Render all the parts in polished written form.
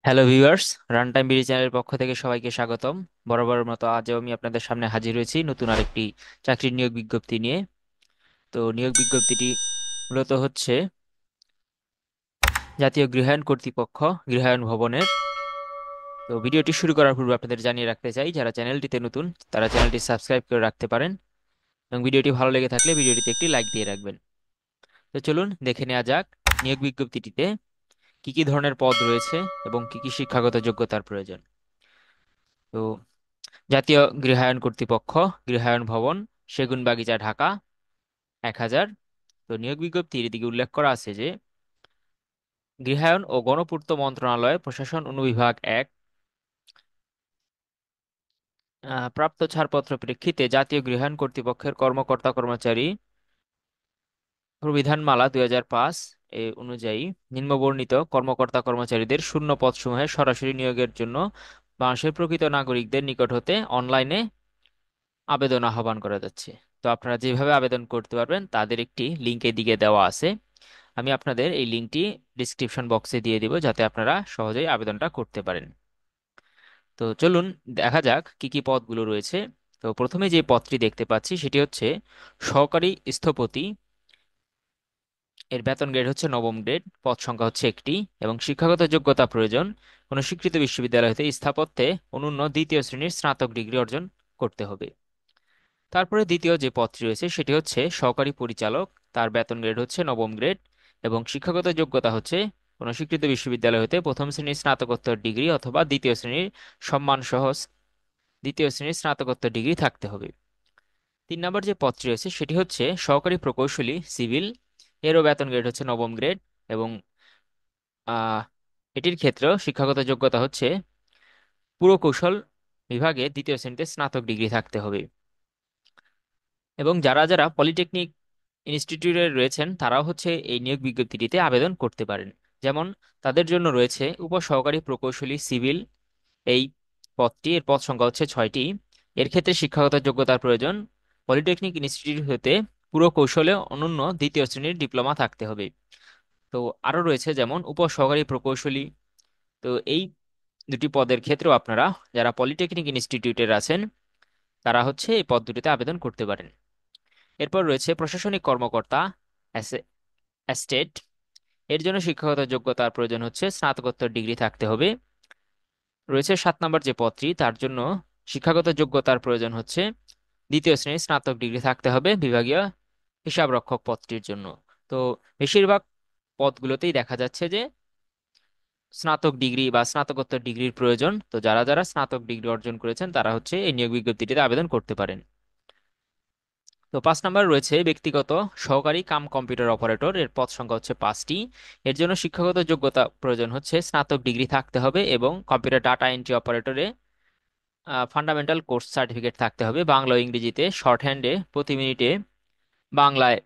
Hello viewers, run time BD চ্যানেলের পক্ষ থেকে সবাইকে স্বাগতম। বরাবরের মতো আজও আমি আপনাদের সামনে হাজির হয়েছি নতুন আরেকটি চাকরির নিয়োগ বিজ্ঞপ্তি নিয়ে। তো নিয়োগ বিজ্ঞপ্তিটি মূলত হচ্ছে জাতীয় গৃহায়ণ কর্তৃপক্ষ গৃহায়ণ ভবনের। তো ভিডিওটি শুরু করার পূর্বে আপনাদের জানিয়ে রাখতে চাই, যারা চ্যানেলটিতে নতুন তারা চ্যানেলটি সাবস্ক্রাইব করে রাখতে পারেন এবং ভিডিওটি ভালো লেগে থাকলে ভিডিওটিতে একটি লাইক দিয়ে রাখবেন। তো চলুন দেখে নেওয়া যাক নিয়োগ বিজ্ঞপ্তিটিতে কি কি ধরনের পদ রয়েছে এবং কি কি শিক্ষাগত যোগ্যতার প্রয়োজন। তো জাতীয় গৃহায়ণ কর্তৃপক্ষ গৃহায়ণ ভবন, সেগুনবাগিচা, ঢাকা 1000। তো নিয়োগ বিজ্ঞপ্তির এদিকে উল্লেখ করা আছে যে গৃহায়ণ ও গণপূর্ত মন্ত্রণালয় প্রশাসন অনুবিভাগ 1 প্রাপ্ত ছাড়পত্র প্রেক্ষিতে জাতীয় গৃহায়ণ কর্তৃপক্ষের কর্মকর্তা কর্মচারী প্রবিধানমালা 2005 এ অনুযায়ী নিম্নবর্ণিত কর্মকর্তা কর্মচারীদের শূন্য পদসমূহে সরাসরি নিয়োগের জন্য বাংলাদেশের প্রকৃত নাগরিকদের নিকট হতে অনলাইনে আবেদন আহ্বান করা যাচ্ছে। তো আপনারা যেভাবে আবেদন করতে পারবেন তাদের একটি লিঙ্ক এদিকে দেওয়া আছে। আমি আপনাদের এই লিঙ্কটি ডিসক্রিপশন বক্সে দিয়ে দিব যাতে আপনারা সহজেই আবেদনটা করতে পারেন। তো চলুন দেখা যাক কি কি পদগুলো রয়েছে। তো প্রথমে যে পদটি দেখতে পাচ্ছি সেটি হচ্ছে সহকারী স্থপতি। এর বেতন গ্রেড হচ্ছে নবম গ্রেড, পদ সংখ্যা হচ্ছে একটি এবং শিক্ষাগত যোগ্যতা প্রয়োজন কোনো স্বীকৃত বিশ্ববিদ্যালয় হতে স্থাপত্যে অনূন্য দ্বিতীয় শ্রেণীর স্নাতক ডিগ্রি অর্জন করতে হবে। তারপরে দ্বিতীয় যে পদটি রয়েছে সেটি হচ্ছে সহকারী পরিচালক। তার বেতন গ্রেড হচ্ছে নবম গ্রেড এবং শিক্ষাগত যোগ্যতা হচ্ছে কোনো স্বীকৃত বিশ্ববিদ্যালয় হতে প্রথম শ্রেণীর স্নাতকোত্তর ডিগ্রি অথবা দ্বিতীয় শ্রেণীর সম্মান সহ দ্বিতীয় শ্রেণীর স্নাতকোত্তর ডিগ্রি থাকতে হবে। 3 নম্বর যে পদটি রয়েছে সেটি হচ্ছে সহকারী প্রকৌশলী সিভিল। এরও বেতন গ্রেড হচ্ছে নবম গ্রেড এবং আহ এটির ক্ষেত্রেও শিক্ষাগত যোগ্যতা হচ্ছে পুরকৌশল বিভাগে দ্বিতীয় শ্রেণীতে স্নাতক ডিগ্রি থাকতে হবে। এবং যারা যারা পলিটেকনিক ইনস্টিটিউটে রয়েছেন তারাও হচ্ছে এই নিয়োগ বিজ্ঞপ্তিটিতে আবেদন করতে পারেন। যেমন তাদের জন্য রয়েছে উপসহকারী প্রকৌশলী সিভিল এই পদটি, এর পদ সংখ্যা হচ্ছে 6টি। এর ক্ষেত্রে শিক্ষাগত যোগ্যতার প্রয়োজন পলিটেকনিক ইনস্টিটিউট হতে পুরকৌশলে অনন্য দ্বিতীয় শ্রেণীর ডিপ্লোমা থাকতে হবে। তো আরো রয়েছে যেমন উপসহকারী প্রকৌশলী। তো এই দুটি পদের ক্ষেত্রেও আপনারা যারা পলিটেকনিক ইনস্টিটিউটের আছেন তারা হচ্ছে এই পদ দুটিতে আবেদন করতে পারেন। এরপর রয়েছে প্রশাসনিক কর্মকর্তা এস্টেট। এর জন্য শিক্ষাগত যোগ্যতার প্রয়োজন হচ্ছে স্নাতকোত্তর ডিগ্রি থাকতে হবে। রয়েছে 7 নম্বর যে পদটি, তার জন্য শিক্ষাগত যোগ্যতার প্রয়োজন হচ্ছে দ্বিতীয় শ্রেণীর স্নাতক ডিগ্রি থাকতে হবে বিভাগীয় হিসাব রক্ষক পদটির জন্য। তো বেশিরভাগ পদগুলোতেই দেখা যাচ্ছে যে স্নাতক ডিগ্রি বা স্নাতকোত্তর ডিগ্রির প্রয়োজন। তো যারা যারা স্নাতক ডিগ্রি অর্জন করেছেন তারা হচ্ছে এই নিয়োগ বিজ্ঞপ্তিটিতে আবেদন করতে পারেন। তো 5 নম্বর রয়েছে ব্যক্তিগত সহকারী কাম কম্পিউটার অপারেটর। এর পদ সংখ্যা হচ্ছে 5টি। এর জন্য শিক্ষাগত যোগ্যতা প্রয়োজন হচ্ছে স্নাতক ডিগ্রি থাকতে হবে এবং কম্পিউটার ডাটা এন্ট্রি অপারেটরে ফান্ডামেন্টাল কোর্স সার্টিফিকেট থাকতে হবে। বাংলা ও ইংরেজিতে শর্ট হ্যান্ডে প্রতি মিনিটে বাংলায়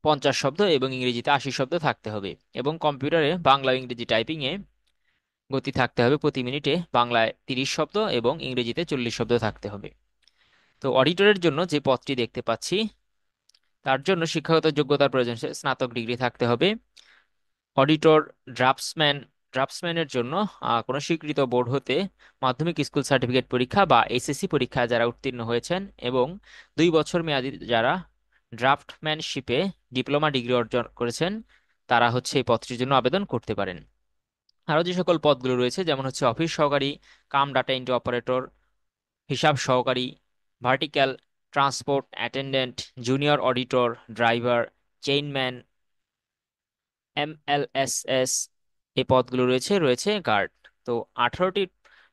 50 শব্দ এবং ইংরেজিতে 80 শব্দ থাকতে হবে এবং কম্পিউটারে বাংলা ও ইংরেজি টাইপিং এ গতি থাকতে হবে প্রতি মিনিটে বাংলায় 30 শব্দ এবং ইংরেজিতে 40 শব্দ থাকতে হবে। তো অডিটরের জন্য যে পদটি দেখতে পাচ্ছি তার জন্য শিক্ষাগত যোগ্যতার প্রয়োজন স্নাতক ডিগ্রি থাকতে হবে। অডিটর ড্রাফটসম্যান ড্রাফটসম্যানের জন্য কোনো স্বীকৃত বোর্ড হতে মাধ্যমিক স্কুল সার্টিফিকেট পরীক্ষা বা এইচএসসি পরীক্ষায় যারা উত্তীর্ণ হয়েছেন এবং 2 বছর মেয়াদী যারা ড্রাফটম্যানশিপে ডিপ্লোমা ডিগ্রি অর্জন করেছেন তারা হচ্ছে এই পদটির জন্য আবেদন করতে পারেন। আরও যে সকল পদগুলো রয়েছে যেমন হচ্ছে অফিস সহকারী কাম ডাটা এন্ট্রি অপারেটর, হিসাব সহকারী, vertical transport attendant, junior auditor, driver, chainman, MLSS এই পদগুলো রয়েছে। রয়েছে গার্ড। তো 18টি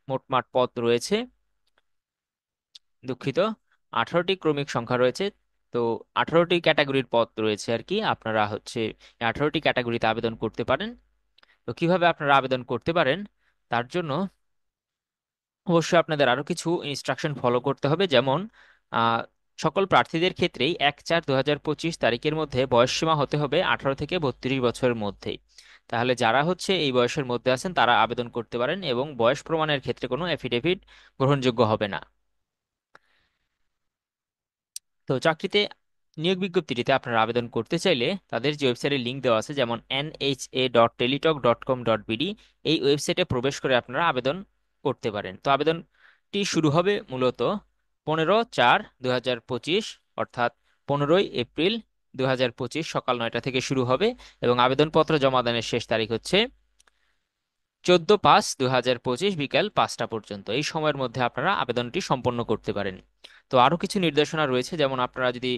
মোটমাট পদ রয়েছে, দুঃখিত, 18টি ক্রমিক সংখ্যা রয়েছে। তো 18টি ক্যাটাগরির পদ রয়েছে আর কি। আপনারা হচ্ছে 18টি ক্যাটাগরিতে আবেদন করতে পারেন। তো কিভাবে আপনারা আবেদন করতে পারেন তার জন্য অবশ্যই আপনাদের আরো কিছু ইনস্ট্রাকশন ফলো করতে হবে। যেমন আহ, সকল প্রার্থীদের ক্ষেত্রেই 1/4/2025 তারিখের মধ্যে বয়সসীমা হতে হবে 18 থেকে 32 বছরের মধ্যেই। তাহলে যারা হচ্ছে এই বয়সের মধ্যে আছেন তারা আবেদন করতে পারেন এবং বয়স প্রমাণের ক্ষেত্রে কোনো এফিডেভিট গ্রহণযোগ্য হবে না। তো চাকরিতে নিয়োগ বিজ্ঞপ্তিটিতে আপনারা আবেদন করতে চাইলে তাদের যে ওয়েবসাইটের লিংক দেওয়া আছে, যেমন nha.teletalk.com.bd, এই ওয়েবসাইটে প্রবেশ করে আপনারা আবেদন করতে পারেন। তো আবেদনটি শুরু হবে মূলত 15/4/2025, অর্থাৎ 15ই এপ্রিল 2025 সকাল 9টা থেকে শুরু হবে, এবং আবেদনপত্র জমা দানের শেষ তারিখ হচ্ছে 14/5/2025 বিকাল 5টা পর্যন্ত। এই সময়ের মধ্যে আপনারা আবেদনটি সম্পন্ন করতে পারেন। তো আরো কিছু নির্দেশনা রয়েছে, যেমন আপনারা যদি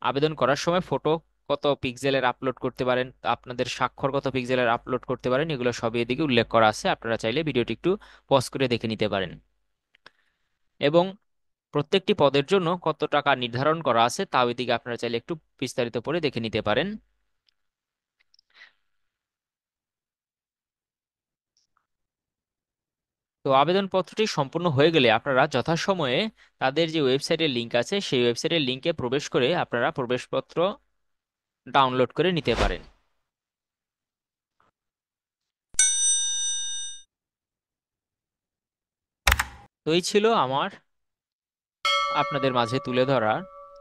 আবেদন করার সময় ফটো কত পিক্সেলের আপলোড করতে পারেন, আপনাদের স্বাক্ষর কত পিক্সেলের আপলোড করতে পারেন, এগুলো সবই এদিকে উল্লেখ করা আছে। আপনারা চাইলে ভিডিওটি একটু পজ করে দেখে নিতে পারেন। এবং প্রত্যেকটি পদের জন্য কত টাকা নির্ধারণ করা আছে তাও এদিকে আপনারা চাইলে একটু বিস্তারিত পড়ে দেখে নিতে পারেন। তো আবেদনপত্রটি সম্পূর্ণ হয়ে গেলে আপনারা যথাসময়ে তাদের যে ওয়েবসাইটের লিংক আছে সেই ওয়েবসাইটের লিংকে প্রবেশ করে আপনারা প্রবেশপত্র ডাউনলোড করে নিতে পারেন। তো এই ছিল আমার আপনাদের মাঝে তুলে ধরা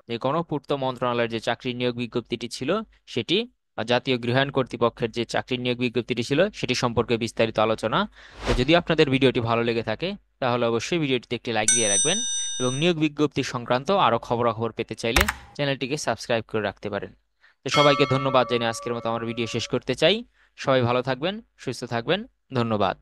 যে গণপূর্ত মন্ত্রণালয়ের যে চাকরি নিয়োগ বিজ্ঞপ্তিটি ছিল সেটি, বা জাতীয় গৃহায়ণ কর্তৃপক্ষের যে চাকরি নিয়োগ বিজ্ঞপ্তিটি ছিল সেটি সম্পর্কে বিস্তারিত আলোচনা। তো যদি আপনাদের ভিডিওটি ভালো লেগে থাকে তাহলে অবশ্যই ভিডিওটিতে একটি লাইক দিয়ে রাখবেন, এবং নিয়োগ বিজ্ঞপ্তি সংক্রান্ত আরো খবরাখবর পেতে চাইলে চ্যানেলটিকে সাবস্ক্রাইব করে রাখতে পারেন। তো সবাইকে ধন্যবাদ জানিয়ে আজকের মতো আমার ভিডিও শেষ করতে চাই। সবাই ভালো থাকবেন, সুস্থ থাকবেন। ধন্যবাদ।